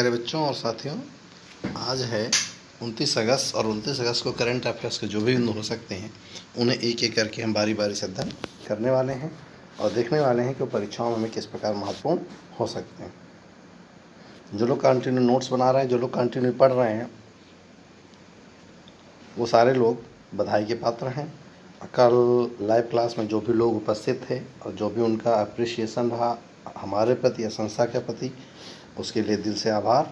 प्यारे बच्चों और साथियों, आज है 29 अगस्त और 29 अगस्त को करंट अफेयर्स के जो भी बिंदु हो सकते हैं उन्हें एक एक करके हम बारी बारी से अध्ययन करने वाले हैं और देखने वाले हैं कि परीक्षाओं में किस प्रकार महत्वपूर्ण हो सकते हैं। जो लोग कंटिन्यू नोट्स बना रहे हैं, जो लोग कंटिन्यू पढ़ रहे हैं, वो सारे लोग बधाई के पात्र हैं। कल लाइव क्लास में जो भी लोग उपस्थित थे और जो भी उनका अप्रिसिएशन रहा हमारे प्रति या संस्था के प्रति, उसके लिए दिल से आभार।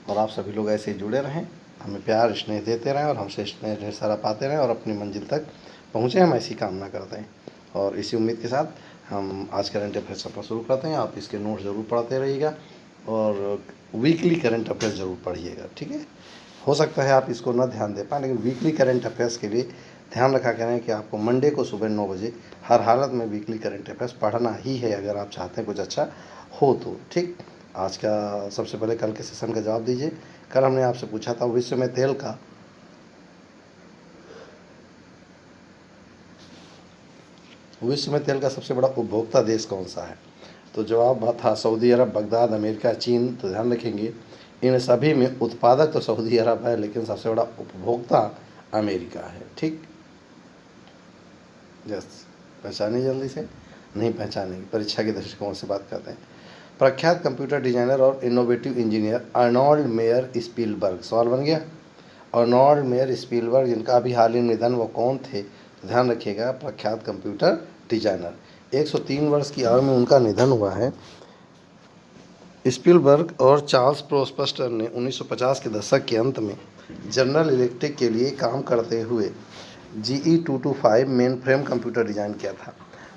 और आप सभी लोग ऐसे ही जुड़े रहें, हमें प्यार स्नेह देते रहें और हमसे स्नेह ढेर सारा पाते रहें और अपनी मंजिल तक पहुँचें, हम ऐसी कामना करते हैं। और इसी उम्मीद के साथ हम आज करंट अफेयर्स पर शुरू करते हैं। आप इसके नोट्स ज़रूर पढ़ते रहिएगा और वीकली करंट अफेयर्स ज़रूर पढ़िएगा, ठीक है। हो सकता है आप इसको न ध्यान दे पाएँ, लेकिन वीकली करंट अफेयर्स के लिए ध्यान रखा करें कि आपको मंडे को सुबह 9 बजे हर हालत में वीकली करंट अफेयर्स पढ़ना ही है, अगर आप चाहते हैं कुछ अच्छा हो तो, ठीक। आज का सबसे पहले कल के सेशन का जवाब दीजिए। कल हमने आपसे पूछा था विश्व में तेल का सबसे बड़ा उपभोक्ता देश कौन सा है। तो जवाब था सऊदी अरब, बगदाद, अमेरिका, चीन। तो ध्यान रखेंगे इन सभी में उत्पादक तो सऊदी अरब है, लेकिन सबसे बड़ा उपभोक्ता अमेरिका है, ठीक। यस, पहचानिए जल्दी से, नहीं पहचानेंगे, परीक्षा के दृष्टिकोण से बात करते हैं। प्रख्यात कंप्यूटर डिजाइनर और innovative engineer Arnold mayor Spielberg, सवाल बन गया। अर्नोल्ड मेयर स्पीलबर्ग, जिनका अभी हाल ही निधन, वो कौन थे। तो ध्यान रखिएगा, प्रख्यात कंप्यूटर डिजाइनर, 103 वर्ष की आयु में उनका निधन हुआ है। स्पीलबर्ग और चार्ल्स प्रोस्पेस्टर ने 1950 के दशक के अंत में जनरल इलेक्ट्रिक के लिए काम करते हुए GE 225 main frame computer design किया था।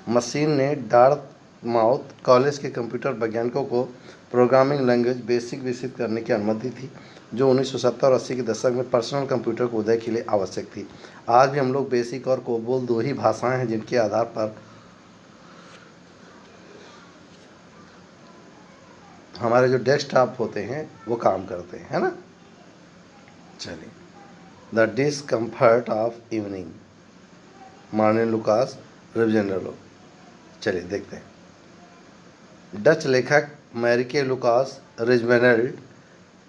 मशीन ने डार्टमाउथ कॉलेज के कंप्यूटर वैज्ञानिकों को प्रोग्रामिंग लैंग्वेज बेसिक विकसित करने की अनुमति थी, जो 1970 और 80 के दशक में पर्सनल कंप्यूटर के उदय के लिए आवश्यक थी। आज भी हम लोग बेसिक और कोबोल दो ही भाषाएं हैं जिनके आधार पर हमारे जो डेस्कटॉप होते हैं वो काम करते हैं, है ना। चलिए, the discomfort of evening, Martin Lucas रिवजेंडलो। चलिए देखते हैं। डच लेखक मैरिके लुकास रिजवेनल्ड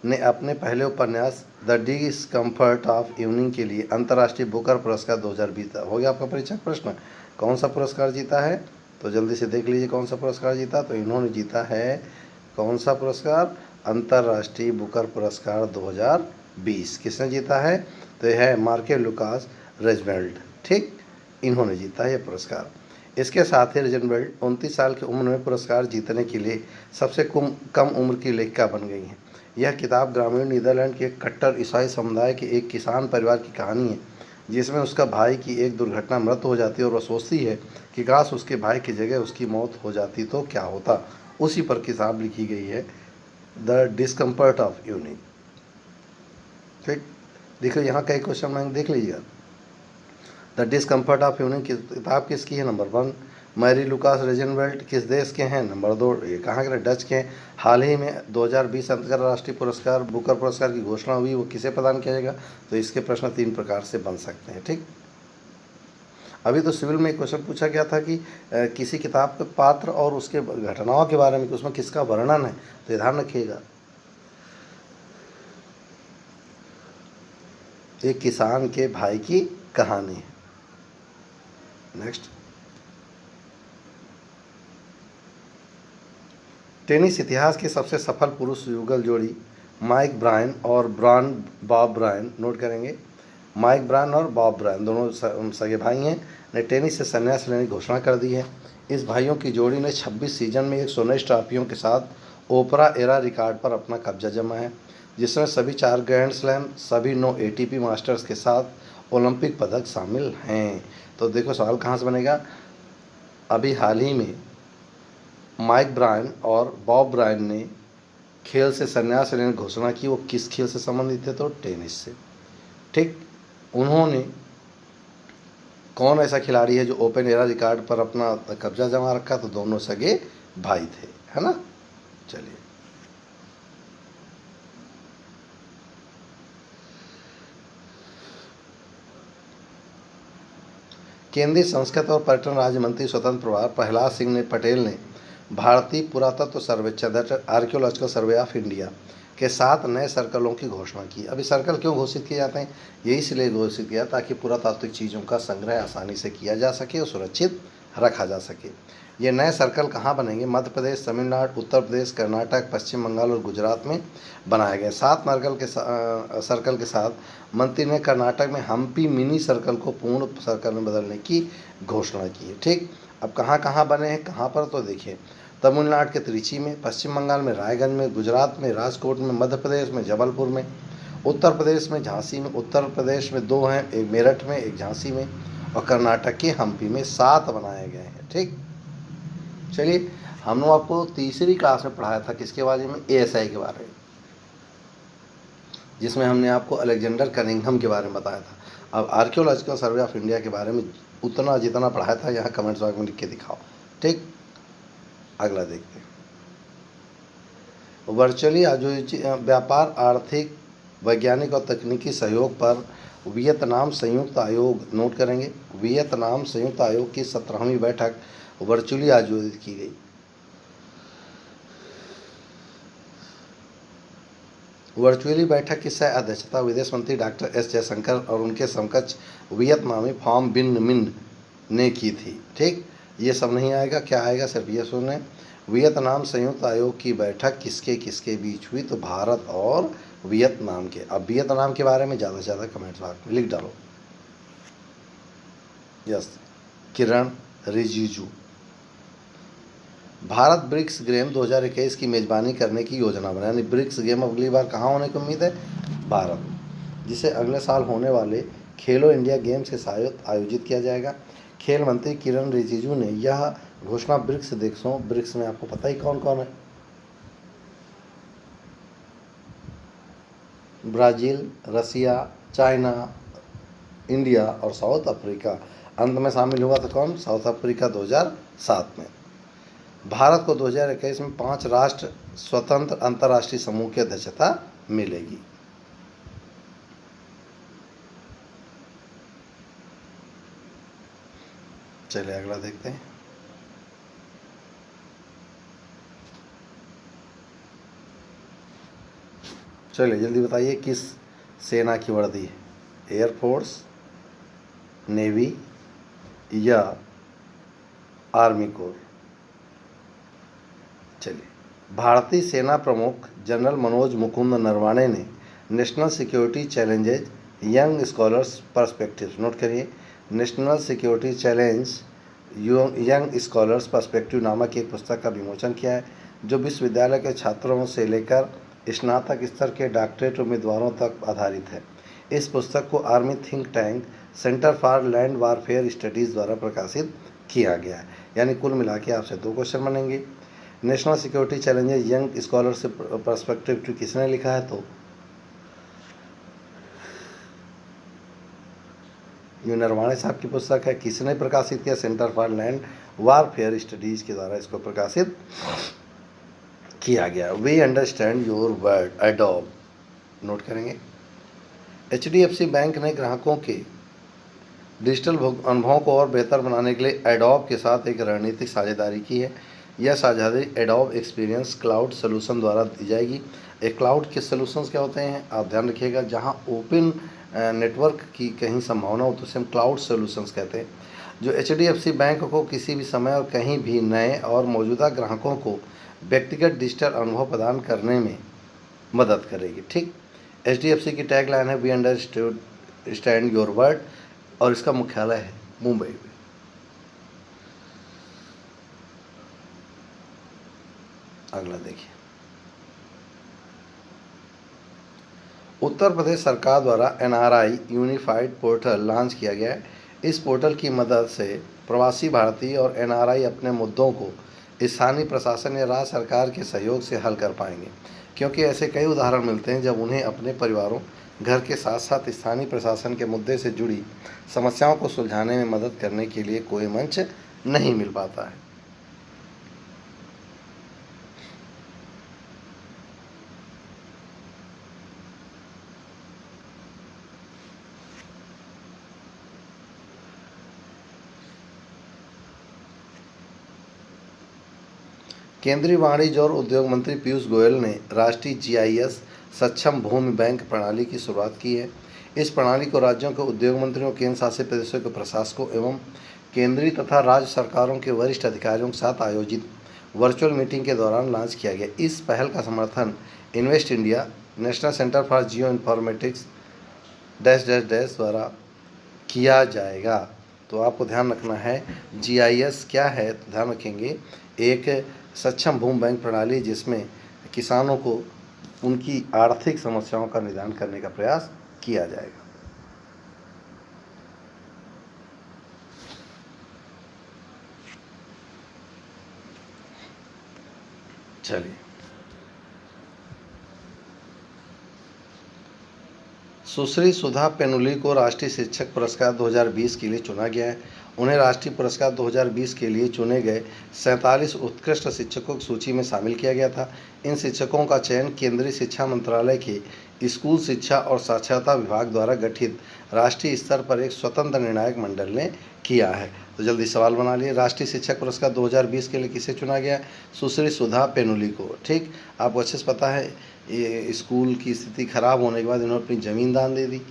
ने अपने पहले उपन्यास द डिस्कम्फर्ट ऑफ इवनिंग के लिए अंतर्राष्ट्रीय बुकर पुरस्कार 2020 हो गया आपका परीक्षा प्रश्न। कौन सा पुरस्कार जीता है, तो जल्दी से देख लीजिए कौन सा पुरस्कार जीता। तो इन्होंने जीता है कौन सा पुरस्कार, अंतर्राष्ट्रीय बुकर पुरस्कार 2020। किसने जीता है, तो यह है मार्के लुकास रिजवेनल्ड, ठीक, इन्होंने जीता है यह पुरस्कार। इसके साथ ही रिजवेनल्ड 29 साल की उम्र में पुरस्कार जीतने के लिए सबसे कम उम्र की लेखिका बन गई हैं। यह किताब ग्रामीण नीदरलैंड के एक कट्टर ईसाई समुदाय के एक किसान परिवार की कहानी है, जिसमें उसका भाई की एक दुर्घटना मृत्यु हो जाती है और वह सोचती है कि काश उसके भाई की जगह उसकी मौत हो जाती तो क्या होता। उसी पर किताब लिखी गई है, द डिस्कम्फर्ट ऑफ इवनिंग, ठीक। देखो यहाँ कई क्वेश्चन बैंक देख लीजिएगा। द डिस्कम्फर्ट ऑफ इवनिंग की किताब किसकी है, नंबर 1। मैरी लुकास रिजवेनल्ड किस देश के हैं, नंबर 2। ये कहाँ के, डच के हैं। हाल ही में 2020 अंतर्राष्ट्रीय पुरस्कार बुकर पुरस्कार की घोषणा हुई, वो किसे प्रदान किया जाएगा। तो इसके प्रश्न 3 प्रकार से बन सकते हैं, ठीक। अभी तो सिविल में एक क्वेश्चन पूछा गया था कि किसी किताब के पात्र और उसके घटनाओं के बारे में, उसमें किसका वर्णन है। तो ध्यान रखिएगा, एक किसान के भाई की कहानी है। नेक्स्ट, टेनिस इतिहास की सबसे सफल पुरुष युगल जोड़ी माइक ब्रायन और बॉब ब्रायन, नोट करेंगे, माइक ब्रायन और बॉब ब्रायन दोनों सगे भाई हैं, ने टेनिस से संन्यास लेने की घोषणा कर दी है। इस भाइयों की जोड़ी ने 26 सीजन में 119 ट्रॉफियों के साथ ओपरा एरा रिकॉर्ड पर अपना कब्जा जमा है, जिसमें सभी 4 ग्रैंड स्लैम, सभी 9 ATP मास्टर्स के साथ ओलंपिक पदक शामिल हैं। तो देखो सवाल कहाँ से बनेगा। अभी हाल ही में माइक ब्रायन और बॉब ब्रायन ने खेल से संन्यास लेने की घोषणा की। वो किस खेल से संबंधित थे, तो टेनिस से, ठीक। उन्होंने, कौन ऐसा खिलाड़ी है जो ओपन एरा रिकॉर्ड पर अपना कब्जा जमा रखा, तो दोनों सगे भाई थे, है ना। चलिए, केंद्रीय संस्कृति और पर्यटन राज्य मंत्री स्वतंत्र प्रभार प्रहलाद सिंह पटेल ने भारतीय पुरातत्व सर्वेक्षण आर्कियोलॉजिकल सर्वे ऑफ इंडिया के 7 नए सर्कलों की घोषणा की। अभी सर्कल क्यों घोषित किए जाते हैं? ये इसलिए घोषित किया ताकि पुरातात्विक चीज़ों का संग्रह आसानी से किया जा सके और सुरक्षित रखा जा सके। ये नए सर्कल कहाँ बनेंगे? मध्य प्रदेश, तमिलनाडु, उत्तर प्रदेश, कर्नाटक, पश्चिम बंगाल और गुजरात में बनाए गए। 7 सर्कल के साथ मंत्री ने कर्नाटक में हम्पी मिनी सर्कल को पूर्ण सर्कल में बदलने की घोषणा की है। ठीक, अब कहाँ कहाँ बने हैं, कहाँ पर, तो देखिए तमिलनाडु के त्रिची में, पश्चिम बंगाल में रायगंज में, गुजरात में राजकोट में, मध्य प्रदेश में जबलपुर में, उत्तर प्रदेश में झांसी में, उत्तर प्रदेश में 2 हैं, एक मेरठ में, एक झांसी में, और कर्नाटक के हम्पी में 7 बनाए गए हैं। ठीक, चलिए हमने आपको तीसरी क्लास में पढ़ाया था किसके बारे में? एएसआई के बारे में, जिसमें हमने आपको अलेक्जेंडर कनिंघम के बारे में बताया था। अब आर्कियोलॉजिकल सर्वे ऑफ इंडिया के बारे में उतना जितना पढ़ाया था यहाँ कमेंट्स बॉक्स में लिख के दिखाओ। ठीक, अगला देखते हैं। वर्चुअली व्यापार, आर्थिक, वैज्ञानिक और तकनीकी सहयोग पर वियतनाम संयुक्त आयोग, नोट करेंगे, वियतनाम संयुक्त आयोग की 17वीं बैठक वर्चुअली आयोजित की गई। वर्चुअली बैठक की सह अध्यक्षता विदेश मंत्री डॉक्टर एस जयशंकर और उनके समकक्ष वियतनामी फार्म बिन मिन ने की थी। ठीक, ये सब नहीं आएगा, क्या आएगा, सिर्फ ये सुने। वियतनाम संयुक्त आयोग की बैठक किसके किसके बीच हुई? तो भारत और वियतनाम के। अब वियतनाम के बारे में ज़्यादा से ज़्यादा कमेंट्स बॉक्स में लिख डालो। यस, किरण रिजिजू। भारत ब्रिक्स गेम 2021 की मेज़बानी करने की योजना बना, यानी ब्रिक्स गेम अगली बार कहाँ होने की उम्मीद है? भारत, जिसे अगले साल होने वाले खेलो इंडिया गेम्स के साथ आयोजित किया जाएगा। खेल मंत्री किरण रिजिजू ने यह घोषणा ब्रिक्स देशों, ब्रिक्स में आपको पता ही कौन कौन है? ब्राज़ील, रसिया, चाइना, इंडिया और साउथ अफ्रीका। अंत में शामिल हुआ तो कौन? साउथ अफ्रीका 2007 में। भारत को 2021 में 5 राष्ट्र स्वतंत्र अंतर्राष्ट्रीय समूह की अध्यक्षता मिलेगी। चलिए अगला देखते हैं। चलिए जल्दी बताइए, किस सेना की वर्दी है? एयरफोर्स, नेवी या आर्मी कोर? चलिए, भारतीय सेना प्रमुख जनरल मनोज मुकुंद नरवाणे ने national security challenges young scholars perspective, note करिए, national security challenge young scholars perspective नामक एक पुस्तक का विमोचन किया है, जो विश्वविद्यालय के छात्रों से लेकर स्नातक स्तर के डॉक्टरेट उम्मीदवारों तक आधारित है। इस पुस्तक को army think tank centre for land warfare studies द्वारा प्रकाशित किया गया है। यानी कुल मिला के आपसे 2 क्वेश्चन बनेंगे। National security challenges young scholarship perspective किसने लिखा है? तो ये नरवाणे साहब की पुस्तक है। किसने प्रकाशित किया? Centre for land warfare studies के द्वारा इसको प्रकाशित किया गया। We understand your word, Adobe, नोट करेंगे। HDFC बैंक ने ग्राहकों के डिजिटल अनुभवों को और बेहतर बनाने के लिए एडॉब के साथ एक रणनीतिक साझेदारी की है। यह साझेदारी एडॉब एक्सपीरियंस क्लाउड सोल्यूशन द्वारा दी जाएगी। एक क्लाउड के सोल्यूशंस क्या होते हैं? आप ध्यान रखिएगा, जहां ओपन नेटवर्क की कहीं संभावना हो तो उसे हम क्लाउड सोल्यूशंस कहते हैं, जो HDFC बैंक को किसी भी समय और कहीं भी नए और मौजूदा ग्राहकों को व्यक्तिगत डिजिटल अनुभव प्रदान करने में मदद करेगी। ठीक, HDFC की टैगलाइन है वी अंडरस्टैंड योर वर्ड, और इसका मुख्यालय है मुंबई में। अगला देखिए, उत्तर प्रदेश सरकार द्वारा NRI यूनिफाइड पोर्टल लॉन्च किया गया है। इस पोर्टल की मदद से प्रवासी भारतीय और NRI अपने मुद्दों को स्थानीय प्रशासन या राज्य सरकार के सहयोग से हल कर पाएंगे, क्योंकि ऐसे कई उदाहरण मिलते हैं जब उन्हें अपने परिवारों, घर के साथ साथ स्थानीय प्रशासन के मुद्दे से जुड़ी समस्याओं को सुलझाने में मदद करने के लिए कोई मंच नहीं मिल पाता है। केंद्रीय वाणिज्य और उद्योग मंत्री पीयूष गोयल ने राष्ट्रीय GIS सक्षम भूमि बैंक प्रणाली की शुरुआत की है। इस प्रणाली को राज्यों के उद्योग मंत्रियों, केंद्र शासित प्रदेशों के प्रशासकों एवं केंद्रीय तथा राज्य सरकारों के वरिष्ठ अधिकारियों के साथ आयोजित वर्चुअल मीटिंग के दौरान लॉन्च किया गया। इस पहल का समर्थन invest India, national centre for geo informatics dash dash dash द्वारा किया जाएगा। तो आपको ध्यान रखना है GIS क्या है, तो ध्यान रखेंगे एक सक्षम भूमि बैंक प्रणाली जिसमें किसानों को उनकी आर्थिक समस्याओं का निदान करने का प्रयास किया जाएगा। चलिए, सुश्री सुधा पेनुली को राष्ट्रीय शिक्षक पुरस्कार 2020 के लिए चुना गया है। उन्हें राष्ट्रीय पुरस्कार 2020 के लिए चुने गए 47 उत्कृष्ट शिक्षकों की सूची में शामिल किया गया था। इन शिक्षकों का चयन केंद्रीय शिक्षा मंत्रालय के स्कूल शिक्षा और साक्षरता विभाग द्वारा गठित राष्ट्रीय स्तर पर एक स्वतंत्र निर्णायक मंडल ने किया है। तो जल्दी सवाल बना लिए, राष्ट्रीय शिक्षक पुरस्कार 2020 के लिए किसे चुना गया? सुश्री सुधा पेनुली को। ठीक, आपको अच्छे से पता है ये स्कूल की स्थिति खराब होने के बाद इन्होंने अपनी ज़मीन दान दे दी,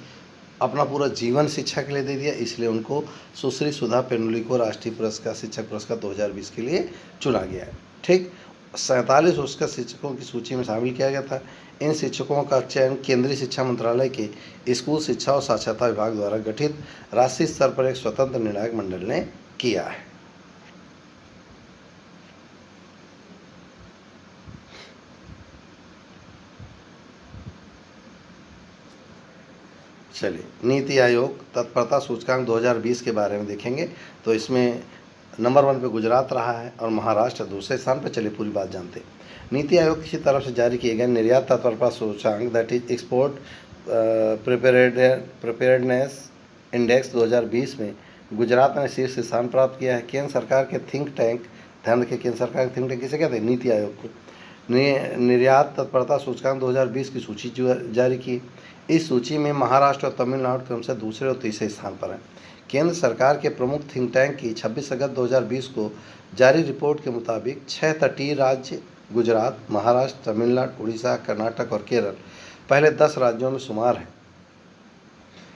अपना पूरा जीवन शिक्षा के लिए दे दिया, इसलिए उनको सुश्री सुधा पेनुली को राष्ट्रीय पुरस्कार शिक्षक पुरस्कार 2020 के लिए चुना गया है। ठीक, 47 उत्कृष्ट शिक्षकों की सूची में शामिल किया गया था। इन शिक्षकों का चयन केंद्रीय शिक्षा मंत्रालय के स्कूल शिक्षा और साक्षरता विभाग द्वारा गठित राष्ट्रीय स्तर पर एक स्वतंत्र निर्णायक मंडल ने किया है। चलिए, नीति आयोग तत्परता सूचकांक 2020 के बारे में देखेंगे। तो इसमें नंबर 1 पे गुजरात रहा है और महाराष्ट्र दूसरे स्थान पर। चलिए पूरी बात जानते हैं। नीति आयोग की तरफ से जारी किए गए निर्यात तत्परता सूचकांक that is export preparedness index 2020 में गुजरात ने शीर्ष स्थान प्राप्त किया है। केंद्र सरकार के थिंक टैंक, ध्यान रखिए केंद्र सरकार के थिंक टैंक किसे कहते हैं? नीति आयोग को। निर्यात तत्परता सूचकांक 2020 की सूची जारी की। इस सूची में महाराष्ट्र और तमिलनाडु क्रमशः दूसरे और तीसरे स्थान पर हैं। केंद्र सरकार के प्रमुख थिंक टैंक की 26 अगस्त 2020 को जारी रिपोर्ट के मुताबिक 6 तटीय राज्य गुजरात, महाराष्ट्र, तमिलनाडु, उड़ीसा, कर्नाटक और केरल पहले 10 राज्यों में शुमार हैं।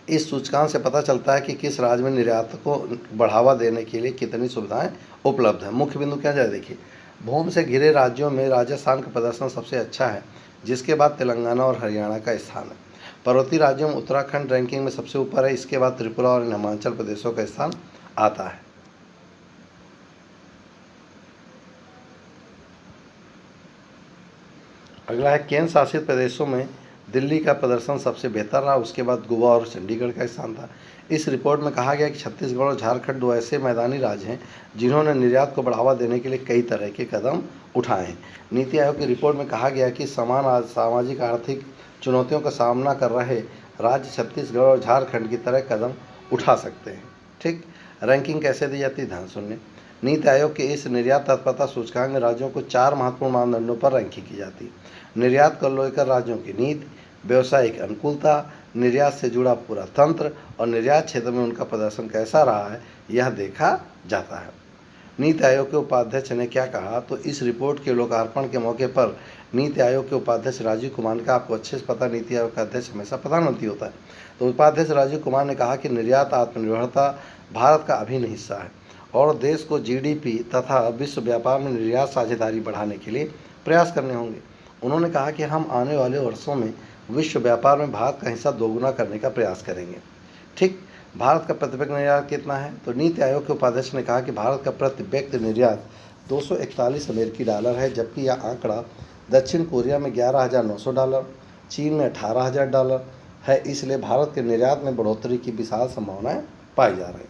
इस सूचकांक से पता चलता है कि किस राज्य में निर्यात को बढ़ावा देने के लिए कितनी सुविधाएं उपलब्ध हैं। मुख्य बिंदु क्या जाए देखिए, भूमि से घिरे राज्यों में राजस्थान का प्रदर्शन सबसे अच्छा है, जिसके बाद तेलंगाना और हरियाणा का स्थान है। पर्वतीय राज्यों में उत्तराखंड रैंकिंग में सबसे ऊपर है, इसके बाद त्रिपुरा और हिमाचल प्रदेशों का स्थान आता है। अगला है केंद्र शासित प्रदेशों में दिल्ली का प्रदर्शन सबसे बेहतर रहा, उसके बाद गोवा और चंडीगढ़ का स्थान था। इस रिपोर्ट में कहा गया कि छत्तीसगढ़ और झारखंड दो ऐसे मैदानी राज्य हैं जिन्होंने निर्यात को बढ़ावा देने के लिए कई तरह के कदम उठाए हैं। नीति आयोग की रिपोर्ट में कहा गया कि समान सामाजिक आर्थिक चुनौतियों का सामना कर रहे राज्य छत्तीसगढ़ और झारखंड की तरह कदम उठा सकते हैं। ठीक, रैंकिंग कैसे दी जाती है, ध्यान सुनिए। नीति आयोग के इस निर्यात तत्परता सूचकांक में राज्यों को 4 महत्वपूर्ण मानदंडों पर रैंकिंग की जाती है। निर्यात को लेकर राज्यों की नीति, व्यावसायिक अनुकूलता, निर्यात से जुड़ा पूरा तंत्र और निर्यात क्षेत्र में उनका प्रदर्शन कैसा रहा है, यह देखा जाता है। नीति आयोग के उपाध्यक्ष ने क्या कहा, तो इस रिपोर्ट के लोकार्पण के मौके पर नीति आयोग के उपाध्यक्ष राजीव कुमार ने कहा, आपको अच्छे से पता नीति आयोग का अध्यक्ष हमेशा प्रधानमंत्री होता है, तो उपाध्यक्ष राजीव कुमार ने कहा कि निर्यात आत्मनिर्भरता भारत का अभिन्न हिस्सा है और देश को GDP तथा विश्व व्यापार में निर्यात साझेदारी बढ़ाने के लिए प्रयास करने होंगे। उन्होंने कहा कि हम आने वाले वर्षों में विश्व व्यापार में भारत का हिस्सा दोगुना करने का प्रयास करेंगे। ठीक, भारत का प्रति व्यक्ति निर्यात कितना है, तो नीति आयोग के उपाध्यक्ष ने कहा कि भारत का प्रति व्यक्ति निर्यात 241 अमेरिकी डॉलर है, जबकि यह आंकड़ा दक्षिण कोरिया में $11,900, चीन में $18,000 है। इसलिए भारत के निर्यात में बढ़ोतरी की विशाल संभावनाएं पाई जा रही।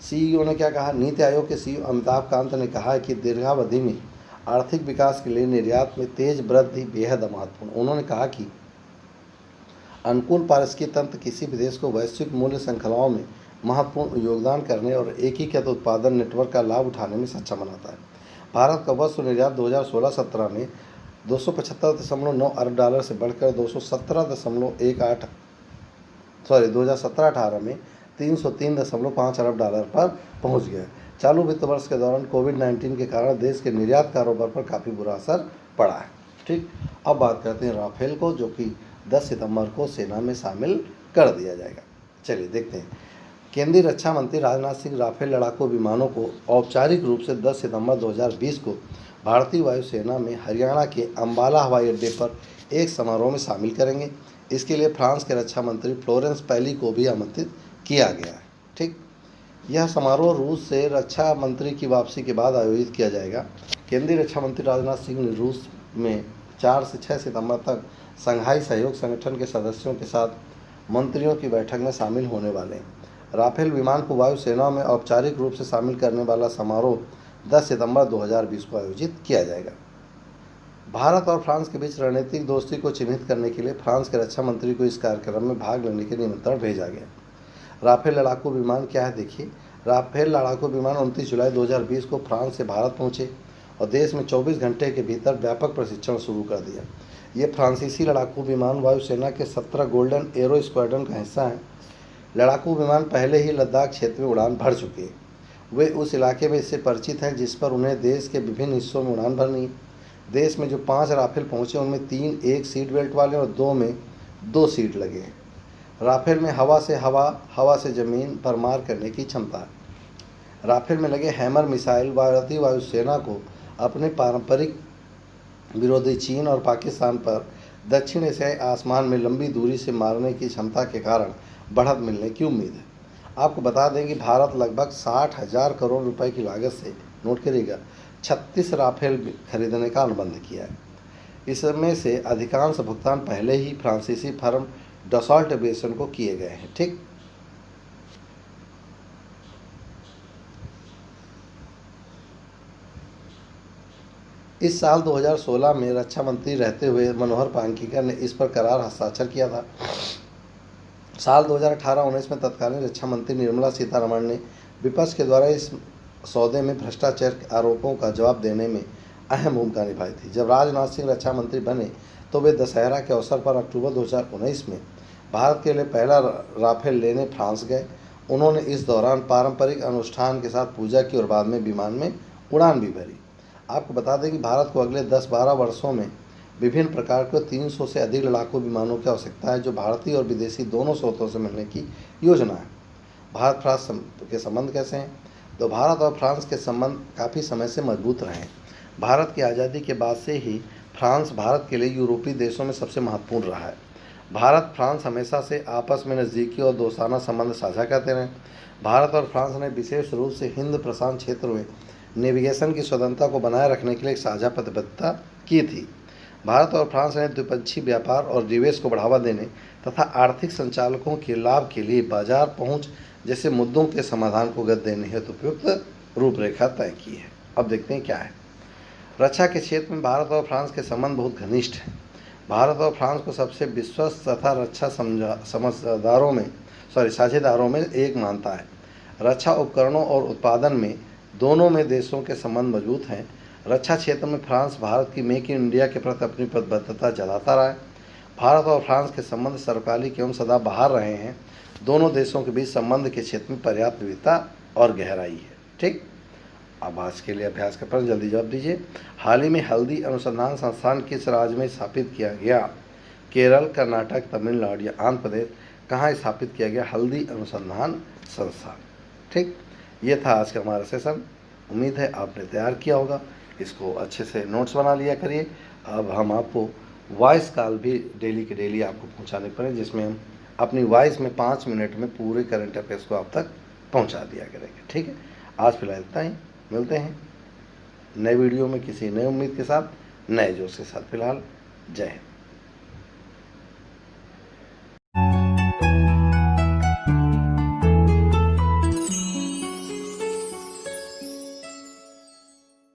CEO ने क्या कहा, नीति आयोग के CEO अमिताभ कांत ने कहा है कि दीर्घावधि में आर्थिक विकास के लिए निर्यात में तेज वृद्धि बेहद महत्वपूर्ण। उन्होंने कहा कि अनुकूल पारिस्थितिकी तंत्र किसी भी देश को वैश्विक मूल्य श्रृंखलाओं में महत्वपूर्ण योगदान करने और एकीकृत उत्पादन नेटवर्क का लाभ उठाने में सक्षम बनाता है। भारत का वस्तु निर्यात 2016-17 में 275.9 अरब डॉलर से बढ़कर 2017-18 में 303.5 अरब डॉलर पर पहुंच गया। चालू वित्त वर्ष के दौरान कोविड-19 के कारण देश के निर्यात कारोबार पर काफ़ी बुरा असर पड़ा है। ठीक, अब बात करते हैं राफेल को, जो कि 10 सितंबर को सेना में शामिल कर दिया जाएगा। चलिए देखते हैं। केंद्रीय रक्षा मंत्री राजनाथ सिंह राफेल लड़ाकू विमानों को औपचारिक रूप से 10 सितंबर 2020 को भारतीय वायुसेना में हरियाणा के अंबाला हवाई अड्डे पर एक समारोह में शामिल करेंगे। इसके लिए फ्रांस के रक्षा मंत्री फ्लोरेंस पैली को भी आमंत्रित किया गया है। ठीक, यह समारोह रूस से रक्षा मंत्री की वापसी के बाद आयोजित किया जाएगा। केंद्रीय रक्षा मंत्री राजनाथ सिंह ने रूस में 4 से 6 सितंबर तक संघाई सहयोग संगठन के सदस्यों के साथ मंत्रियों की बैठक में शामिल होने वाले हैं। राफेल विमान को वायुसेना में औपचारिक रूप से शामिल करने वाला समारोह 10 सितंबर 2020 को आयोजित किया जाएगा। भारत और फ्रांस के बीच रणनीतिक दोस्ती को चिन्हित करने के लिए फ्रांस के रक्षा मंत्री को इस कार्यक्रम में भाग लेने के निमंत्रण भेजा गया। राफेल लड़ाकू विमान क्या है देखिए। राफेल लड़ाकू विमान 29 जुलाई 2020 को फ्रांस से भारत पहुंचे और देश में 24 घंटे के भीतर व्यापक प्रशिक्षण शुरू कर दिया। ये फ्रांसीसी लड़ाकू विमान वायुसेना के 17 गोल्डन एरो स्क्वाड्रन का हिस्सा है। लड़ाकू विमान पहले ही लद्दाख क्षेत्र में उड़ान भर चुके हैं। वे उस इलाके में इससे परिचित हैं जिस पर उन्हें देश के विभिन्न हिस्सों में उड़ान भरनी है। देश में जो 5 राफेल पहुंचे उनमें 3 एक सीट बेल्ट वाले और 2 में 2 सीट लगे हैं। राफेल में हवा से ज़मीन पर मार करने की क्षमता है। राफेल में लगे हैमर मिसाइल भारतीय वायुसेना को अपने पारंपरिक विरोधी चीन और पाकिस्तान पर दक्षिण एशियाई आसमान में लंबी दूरी से मारने की क्षमता के कारण बढ़त मिलने की उम्मीद है। आपको बता दें कि भारत लगभग 60,000 करोड़ रुपए की लागत से, नोट करिएगा, 36 राफेल खरीदने का अनुबंध किया है। इसमें से अधिकांश भुगतान पहले ही फ्रांसीसी फर्म डसॉल्ट एविएशन को किए गए हैं। ठीक, इस साल 2016 में रक्षा मंत्री रहते हुए मनोहर पांकीकर ने इस पर करार हस्ताक्षर किया था। साल 2018-19 में तत्कालीन रक्षा मंत्री निर्मला सीतारमण ने विपक्ष के द्वारा इस सौदे में भ्रष्टाचार के आरोपों का जवाब देने में अहम भूमिका निभाई थी। जब राजनाथ सिंह रक्षा मंत्री बने तो वे दशहरा के अवसर पर अक्टूबर 2019 में भारत के लिए पहला राफेल लेने फ्रांस गए। उन्होंने इस दौरान पारंपरिक अनुष्ठान के साथ पूजा की और बाद में विमान में उड़ान भी भरी। आपको बता दें कि भारत को अगले 10-12 वर्षों में विभिन्न प्रकार के 300 से अधिक लड़ाकू विमानों की आवश्यकता है, जो भारतीय और विदेशी दोनों स्रोतों से मिलने की योजना है। भारत फ्रांस के संबंध कैसे हैं? तो भारत और फ्रांस के संबंध काफ़ी समय से मजबूत रहे हैं। भारत की आज़ादी के बाद से ही फ्रांस भारत के लिए यूरोपीय देशों में सबसे महत्वपूर्ण रहा है। भारत फ्रांस हमेशा से आपस में नज़दीकी और दोस्ताना संबंध साझा करते रहे। भारत और फ्रांस ने विशेष रूप से हिंद प्रशांत क्षेत्र में नेविगेशन की स्वतंत्रता को बनाए रखने के लिए एक साझा प्रतिबद्धता की थी। भारत और फ्रांस ने द्विपक्षीय व्यापार और निवेश को बढ़ावा देने तथा आर्थिक संचालकों के लाभ के लिए बाजार पहुंच जैसे मुद्दों के समाधान को गति देने हेतु उपयुक्त रूपरेखा तय की है। अब देखते हैं क्या है। रक्षा के क्षेत्र में भारत और फ्रांस के संबंध बहुत घनिष्ठ हैं। भारत और फ्रांस को सबसे विश्वस्त तथा रक्षा साझेदारों में एक मानता है। रक्षा उपकरणों और उत्पादन में दोनों में देशों के संबंध मजबूत हैं। रक्षा क्षेत्र में फ्रांस भारत की मेक इन इंडिया के प्रति अपनी प्रतिबद्धता जताता रहा है। भारत और फ्रांस के संबंध सर्वकालिक एवं सदा बाहर रहे हैं। दोनों देशों के बीच संबंध के क्षेत्र में पर्याप्त विविधता और गहराई है। ठीक, अब आज के लिए अभ्यास का प्रश्न जल्दी जवाब दीजिए। हाल ही में हल्दी अनुसंधान संस्थान किस राज्य में स्थापित किया गया? केरल, कर्नाटक, तमिलनाडु या आंध्र प्रदेश? कहाँ स्थापित किया गया हल्दी अनुसंधान संस्थान? ठीक, ये था आज का हमारा सेशन। उम्मीद है आपने तैयार किया होगा। इसको अच्छे से नोट्स बना लिया करिए। अब हम आपको वॉइस कॉल भी डेली के डेली आपको पहुंचाने पड़े, जिसमें हम अपनी वॉइस में 5 मिनट में पूरे करंट अफेयर्स को आप तक पहुंचा दिया करेंगे। ठीक है, आज फिलहाल इतना ही। मिलते हैं नए वीडियो में किसी नए उम्मीद के साथ, नए जोश के साथ। फिलहाल जय हिंद।